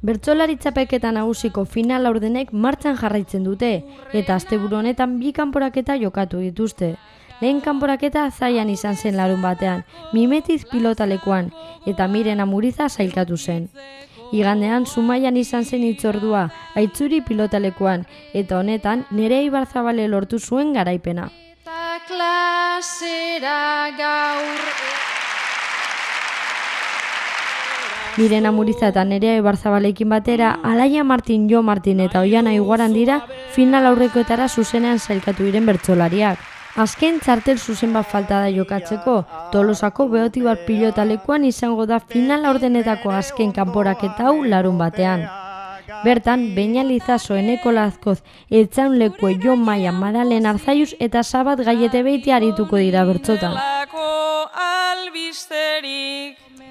Bertsolari txapelketa nagusiko final laurdenek martxan jarraitzen dute, eta asteburu honetan 2 kanporaketa jokatu dituzte. Lehen kanporaketa Zaian izan zen larun batean, Mimetiz pilotalekuan, eta Miren Amuriza sailkatu zen. Igandean Zumaian izan zen hitzordua, Aitzuri pilotalekuan, eta honetan Nerea Ibarzabale lortu zuen garaipena. Miren Amuriza eta Nerea Ibarzabalekin batera, Alaia Martin, Jo Martin eta Oiana Iguaran dira final aurrekoetara zuzenean sailkatu diren bertsolariak. Azken txartel zuzen bat falta da jokatzeko, Tolosako Beotibar pilotalekuan izango da final laurdenetako azken kanporaketa hau larun batean. Bertan, Beñalizazo, Eneko Lazkoz, Etxaunlekue, Jon Maia, Madalen Arzaiuz eta Sabat Gaiete Beiti arituko dira bertsotan.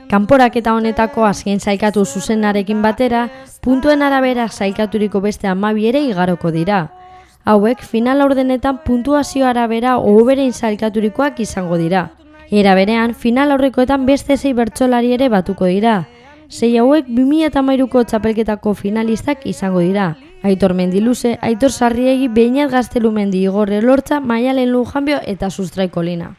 Kanporaketa honetako azken sailkatu zuzenarekin batera, puntuen arabera sailkaturiko beste 12 ere igaroko dira. Hauek final laurdenetan puntuazio arabera hoberen sailkaturikoak izango dira. Era berean, final aurrekoetan beste 6 bertsolari ere batuko dira. 6 hauek 2013ko txapelketako finalistak izango dira. Aitor Mendiluze, Aitor Sarriegi, Beñat Gaztelumendi, Igor Elortza, Maialen Lujanbio eta Sustraiko Lina.